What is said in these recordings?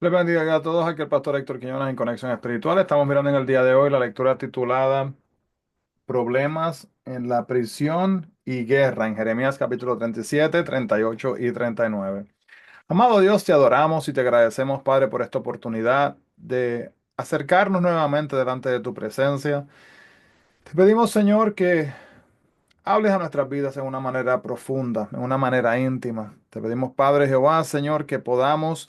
Les bendiga a todos. Aquí el pastor Héctor Quiñones en Conexión Espiritual. Estamos mirando en el día de hoy la lectura titulada Problemas en la prisión y guerra en Jeremías capítulo 37, 38 y 39. Amado Dios, te adoramos y te agradecemos, Padre, por esta oportunidad de acercarnos nuevamente delante de tu presencia. Te pedimos, Señor, que hables a nuestras vidas en una manera profunda, en una manera íntima. Te pedimos, Padre Jehová, Señor, que podamos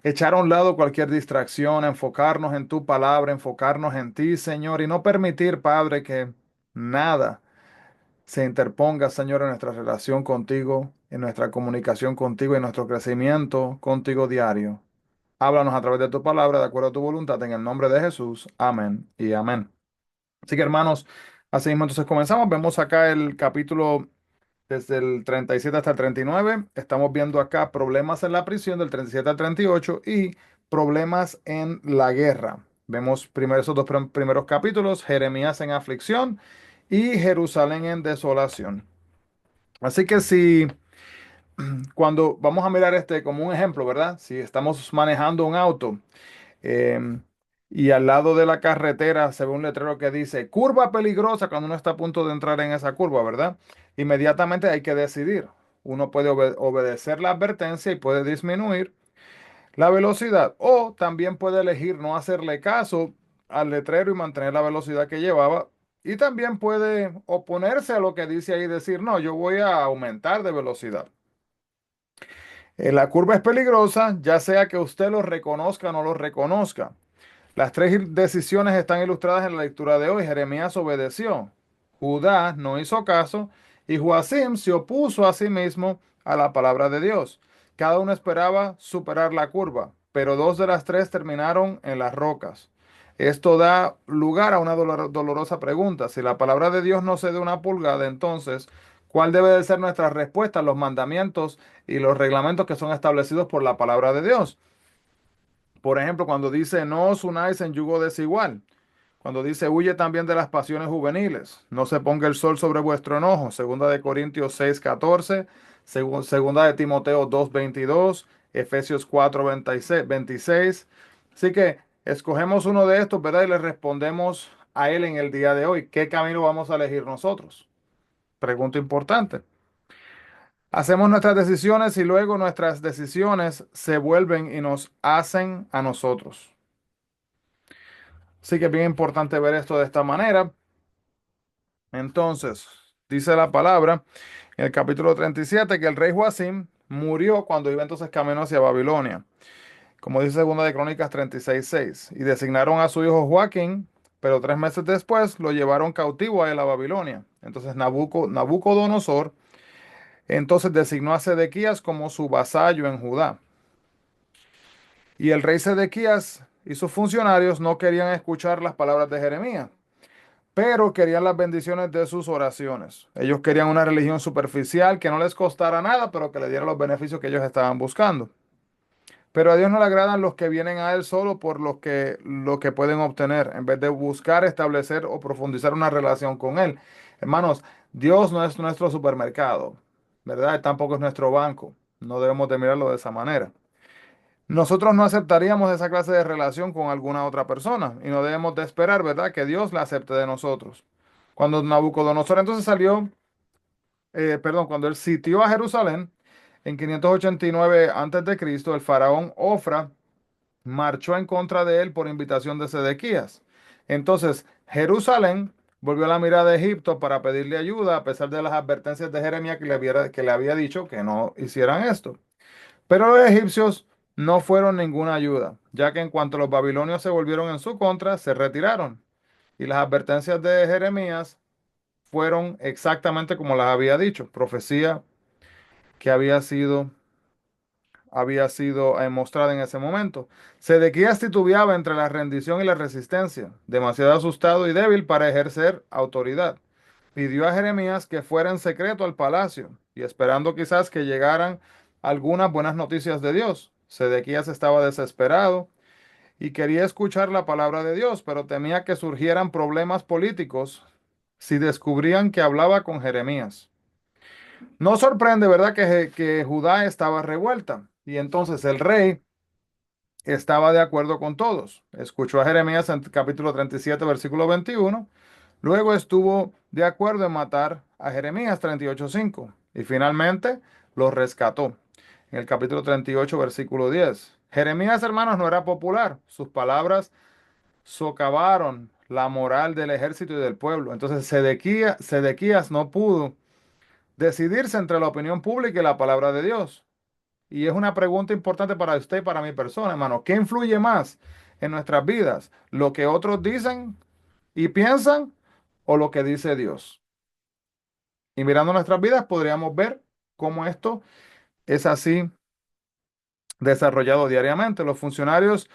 echar a un lado cualquier distracción, enfocarnos en tu palabra, enfocarnos en ti, Señor, y no permitir, Padre, que nada se interponga, Señor, en nuestra relación contigo, en nuestra comunicación contigo, en nuestro crecimiento contigo diario. Háblanos a través de tu palabra, de acuerdo a tu voluntad, en el nombre de Jesús. Amén y amén. Así que, hermanos, así mismo entonces comenzamos. Vemos acá el capítulo desde el 37 hasta el 39. Estamos viendo acá problemas en la prisión del 37 al 38 y problemas en la guerra. Vemos primero esos dos primeros capítulos, Jeremías en aflicción y Jerusalén en desolación. Así que si cuando vamos a mirar este como un ejemplo, ¿verdad? Si estamos manejando un auto eh, y al lado de la carretera se ve un letrero que dice curva peligrosa cuando uno está a punto de entrar en esa curva, ¿verdad? Inmediatamente hay que decidir. Uno puede obedecer la advertencia y puede disminuir la velocidad o también puede elegir no hacerle caso al letrero y mantener la velocidad que llevaba. Y también puede oponerse a lo que dice ahí y decir, no, yo voy a aumentar de velocidad. La curva es peligrosa, ya sea que usted lo reconozca o no lo reconozca. Las tres decisiones están ilustradas en la lectura de hoy. Jeremías obedeció, Judá no hizo caso y Joacim se opuso a sí mismo a la palabra de Dios. Cada uno esperaba superar la curva, pero dos de las tres terminaron en las rocas. Esto da lugar a una dolorosa pregunta. Si la palabra de Dios no cede una pulgada, entonces, ¿cuál debe de ser nuestra respuesta a los mandamientos y los reglamentos que son establecidos por la palabra de Dios? Por ejemplo, cuando dice no os unáis en yugo desigual, cuando dice huye también de las pasiones juveniles, no se ponga el sol sobre vuestro enojo, segunda de Corintios 6:14, segunda de Timoteo 2:22, Efesios 4:26. Así que escogemos uno de estos, ¿verdad? Y le respondemos a él en el día de hoy. ¿Qué camino vamos a elegir nosotros? Pregunta importante. Hacemos nuestras decisiones y luego nuestras decisiones se vuelven y nos hacen a nosotros. Así que es bien importante ver esto de esta manera. Entonces, dice la palabra en el capítulo 37 que el rey Joacim murió cuando iba entonces camino hacia Babilonia, como dice segunda de Crónicas 36:6, y designaron a su hijo Joaquín, pero 3 meses después lo llevaron cautivo a él a Babilonia. Entonces Nabucodonosor entonces designó a Sedequías como su vasallo en Judá. Y el rey Sedequías y sus funcionarios no querían escuchar las palabras de Jeremías, pero querían las bendiciones de sus oraciones. Ellos querían una religión superficial que no les costara nada, pero que le diera los beneficios que ellos estaban buscando. Pero a Dios no le agradan los que vienen a Él solo por lo que pueden obtener, en vez de buscar establecer o profundizar una relación con Él. Hermanos, Dios no es nuestro supermercado, ¿verdad? Tampoco es nuestro banco. No debemos de mirarlo de esa manera. Nosotros no aceptaríamos esa clase de relación con alguna otra persona y no debemos de esperar, ¿verdad?, que Dios la acepte de nosotros. Cuando Nabucodonosor entonces salió, perdón, cuando él sitió a Jerusalén en 589 a.C., el faraón Ofra marchó en contra de él por invitación de Sedequías. Entonces, Jerusalén volvió la mirada de Egipto para pedirle ayuda a pesar de las advertencias de Jeremías que le había dicho que no hicieran esto. Pero los egipcios no fueron ninguna ayuda, ya que en cuanto los babilonios se volvieron en su contra, se retiraron. Y las advertencias de Jeremías fueron exactamente como las había dicho, profecía que había sido mostrada en ese momento. Sedequías titubeaba entre la rendición y la resistencia, demasiado asustado y débil para ejercer autoridad. Pidió a Jeremías que fuera en secreto al palacio y esperando quizás que llegaran algunas buenas noticias de Dios. Sedequías estaba desesperado y quería escuchar la palabra de Dios, pero temía que surgieran problemas políticos si descubrían que hablaba con Jeremías. No sorprende, ¿verdad?, que Judá estaba revuelta. Y entonces el rey estaba de acuerdo con todos. Escuchó a Jeremías en capítulo 37, versículo 21. Luego estuvo de acuerdo en matar a Jeremías 38:5 y finalmente lo rescató en el capítulo 38, versículo 10. Jeremías, hermanos, no era popular. Sus palabras socavaron la moral del ejército y del pueblo. Entonces Sedequías no pudo decidirse entre la opinión pública y la palabra de Dios. Y es una pregunta importante para usted y para mi persona, hermano. ¿Qué influye más en nuestras vidas? ¿Lo que otros dicen y piensan o lo que dice Dios? Y mirando nuestras vidas podríamos ver cómo esto es así desarrollado diariamente. Los funcionarios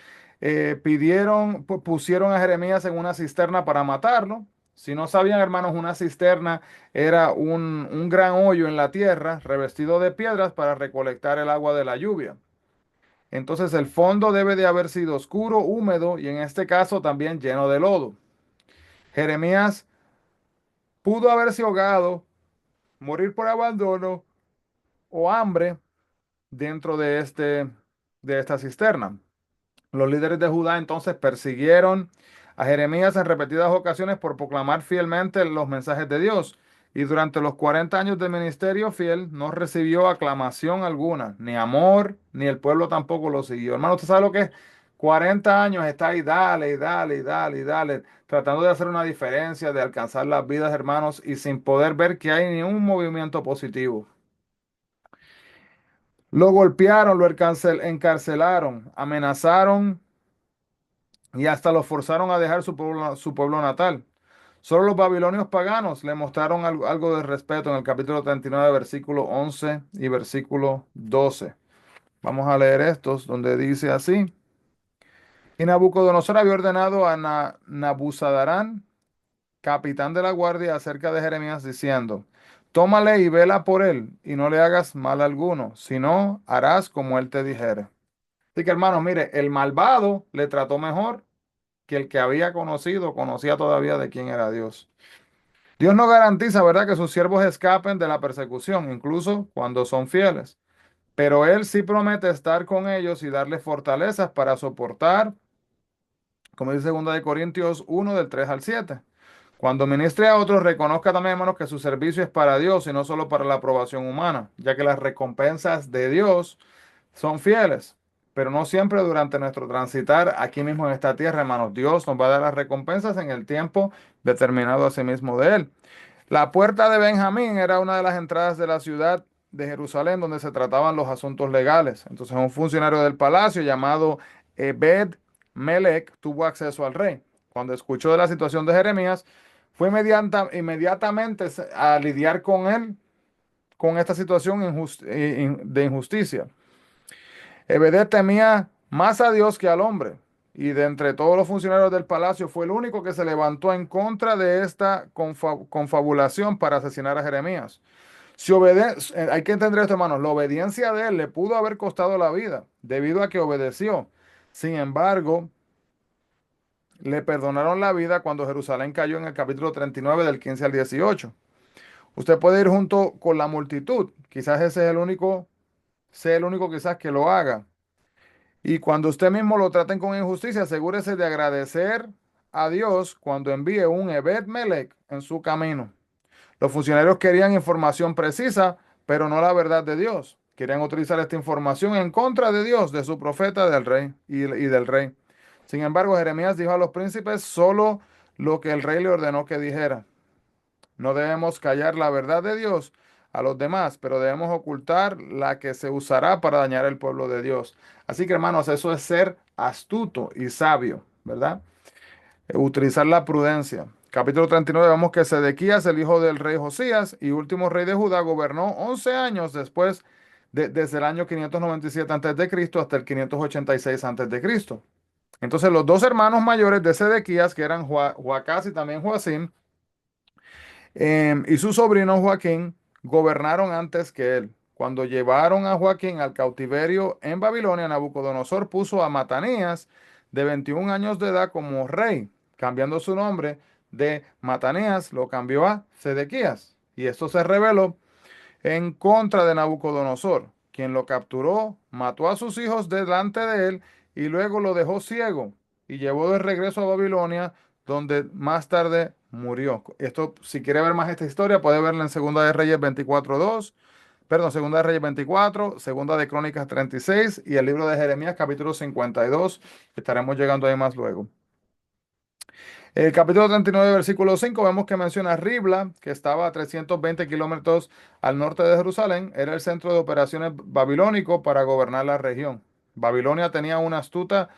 pusieron a Jeremías en una cisterna para matarlo. Si no sabían, hermanos, una cisterna era un gran hoyo en la tierra revestido de piedras para recolectar el agua de la lluvia. Entonces el fondo debe de haber sido oscuro, húmedo y en este caso también lleno de lodo. Jeremías pudo haberse ahogado, morir por abandono o hambre dentro de esta cisterna. Los líderes de Judá entonces persiguieron a Jeremías en repetidas ocasiones por proclamar fielmente los mensajes de Dios. Y durante los 40 años de ministerio fiel no recibió aclamación alguna, ni amor, ni el pueblo tampoco lo siguió. Hermano, ¿usted sabe lo que es? 40 años está ahí, dale, y dale, y dale, y dale, tratando de hacer una diferencia, de alcanzar las vidas, hermanos, y sin poder ver que hay ni un movimiento positivo. Lo golpearon, encarcelaron, amenazaron y hasta los forzaron a dejar su pueblo natal. Solo los babilonios paganos le mostraron algo de respeto en el capítulo 39, versículo 11 y versículo 12. Vamos a leer estos, donde dice así. Y Nabucodonosor había ordenado a Nabuzaradán, capitán de la guardia, acerca de Jeremías, diciendo, tómale y vela por él, y no le hagas mal alguno, sino harás como él te dijere. Así que, hermanos, mire, el malvado le trató mejor que el que había conocido, conocía todavía de quién era Dios. Dios no garantiza, ¿verdad?, que sus siervos escapen de la persecución, incluso cuando son fieles. Pero Él sí promete estar con ellos y darles fortalezas para soportar, como dice 2 Corintios 1, del 3 al 7. Cuando ministre a otros, reconozca también, hermanos, que su servicio es para Dios y no solo para la aprobación humana, ya que las recompensas de Dios son fieles, pero no siempre durante nuestro transitar aquí mismo en esta tierra, hermanos. Dios nos va a dar las recompensas en el tiempo determinado a sí mismo de Él. La puerta de Benjamín era una de las entradas de la ciudad de Jerusalén donde se trataban los asuntos legales. Entonces un funcionario del palacio llamado Ebed Melech tuvo acceso al rey. Cuando escuchó de la situación de Jeremías, fue inmediatamente a lidiar con él, con esta situación de injusticia. Ebed temía más a Dios que al hombre, y de entre todos los funcionarios del palacio fue el único que se levantó en contra de esta confabulación para asesinar a Jeremías. Hay que entender esto, hermanos, la obediencia de él le pudo haber costado la vida, debido a que obedeció. Sin embargo, le perdonaron la vida cuando Jerusalén cayó en el capítulo 39 del 15 al 18. Usted puede ir junto con la multitud, quizás ese es sea el único quizás que lo haga. Y cuando usted mismo lo traten con injusticia, asegúrese de agradecer a Dios cuando envíe un Ebed Melech en su camino. Los funcionarios querían información precisa, pero no la verdad de Dios. Querían utilizar esta información en contra de Dios, de su profeta, del rey y del rey. Sin embargo, Jeremías dijo a los príncipes solo lo que el rey le ordenó que dijera. No debemos callar la verdad de Dios a los demás, pero debemos ocultar la que se usará para dañar el pueblo de Dios. Así que, hermanos, eso es ser astuto y sabio, ¿verdad? Utilizar la prudencia. Capítulo 39, vemos que Sedequías, el hijo del rey Josías y último rey de Judá, gobernó 11 años después, desde el año 597 a.C. hasta el 586 a.C. Entonces, los dos hermanos mayores de Sedequías, que eran Joacás y también Joacim, y su sobrino Joaquín gobernaron antes que él. Cuando llevaron a Joaquín al cautiverio en Babilonia, Nabucodonosor puso a Matanías, de 21 años de edad, como rey, cambiando su nombre de Matanías, lo cambió a Sedequías. Y esto se reveló en contra de Nabucodonosor, quien lo capturó, mató a sus hijos delante de él y luego lo dejó ciego y llevó de regreso a Babilonia, donde más tarde murió. Esto, si quiere ver más esta historia, puede verla en Segunda de Reyes 24:2, perdón, Segunda de Reyes 24, Segunda de Crónicas 36 y el libro de Jeremías capítulo 52. Estaremos llegando ahí más luego. El capítulo 39, versículo 5, vemos que menciona Ribla, que estaba a 320 kilómetros al norte de Jerusalén. Era el centro de operaciones babilónico para gobernar la región. Babilonia tenía una astuta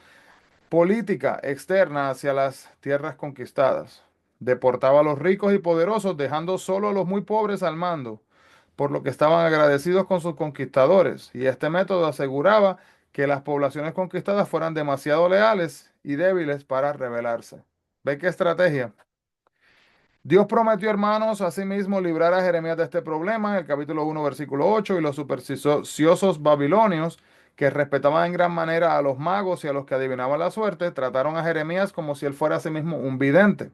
política externa hacia las tierras conquistadas. Deportaba a los ricos y poderosos, dejando solo a los muy pobres al mando, por lo que estaban agradecidos con sus conquistadores. Y este método aseguraba que las poblaciones conquistadas fueran demasiado leales y débiles para rebelarse. ¿Ve qué estrategia? Dios prometió, hermanos, asimismo librar a Jeremías de este problema en el capítulo 1, versículo 8, y los supersticiosos babilonios, que respetaban en gran manera a los magos y a los que adivinaban la suerte, trataron a Jeremías como si él fuera asimismo un vidente.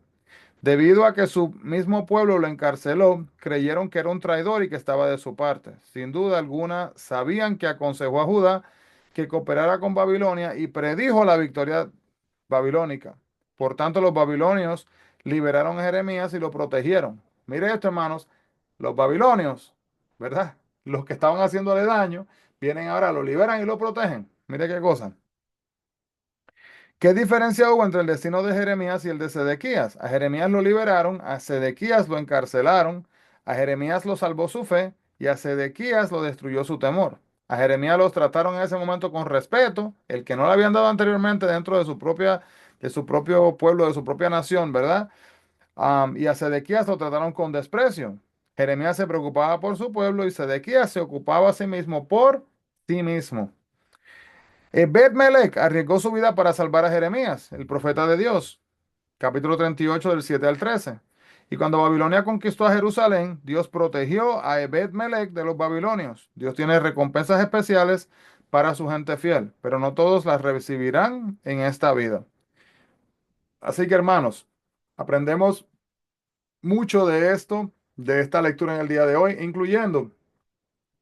Debido a que su mismo pueblo lo encarceló, creyeron que era un traidor y que estaba de su parte. Sin duda alguna, sabían que aconsejó a Judá que cooperara con Babilonia y predijo la victoria babilónica. Por tanto, los babilonios liberaron a Jeremías y lo protegieron. Mire esto, hermanos, los babilonios, ¿verdad? Los que estaban haciéndole daño, vienen ahora, lo liberan y lo protegen. Mire qué cosa. ¿Qué diferencia hubo entre el destino de Jeremías y el de Sedequías? A Jeremías lo liberaron, a Sedequías lo encarcelaron, a Jeremías lo salvó su fe y a Sedequías lo destruyó su temor. A Jeremías los trataron en ese momento con respeto, el que no le habían dado anteriormente dentro de su propio pueblo, de su propia nación, ¿verdad? Y a Sedequías lo trataron con desprecio. Jeremías se preocupaba por su pueblo y Sedequías se ocupaba a sí mismo por sí mismo. Bet-Melech arriesgó su vida para salvar a Jeremías, el profeta de Dios. Capítulo 38 del 7 al 13. Y cuando Babilonia conquistó a Jerusalén, Dios protegió a Ebed-Melech de los babilonios. Dios tiene recompensas especiales para su gente fiel, pero no todos las recibirán en esta vida. Así que, hermanos, aprendemos mucho de esto, de esta lectura en el día de hoy, incluyendo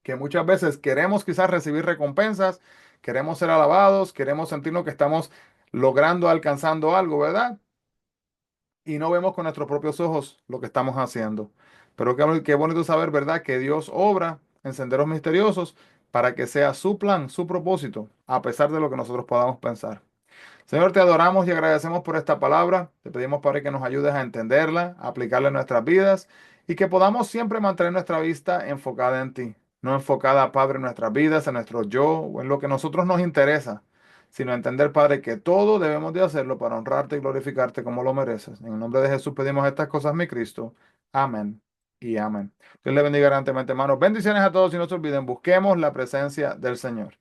que muchas veces queremos quizás recibir recompensas, queremos ser alabados, queremos sentirnos que estamos logrando, alcanzando algo, ¿verdad? Y no vemos con nuestros propios ojos lo que estamos haciendo. Pero qué bonito saber, ¿verdad? Que Dios obra en senderos misteriosos para que sea su plan, su propósito, a pesar de lo que nosotros podamos pensar. Señor, te adoramos y agradecemos por esta palabra. Te pedimos, Padre, que nos ayudes a entenderla, a aplicarla en nuestras vidas y que podamos siempre mantener nuestra vista enfocada en ti. No enfocada, Padre, en nuestras vidas, en nuestro yo o en lo que a nosotros nos interesa, sino entender, Padre, que todo debemos de hacerlo para honrarte y glorificarte como lo mereces. En el nombre de Jesús pedimos estas cosas, mi Cristo. Amén y amén. Dios le bendiga grandemente, hermanos. Bendiciones a todos y no se olviden, busquemos la presencia del Señor.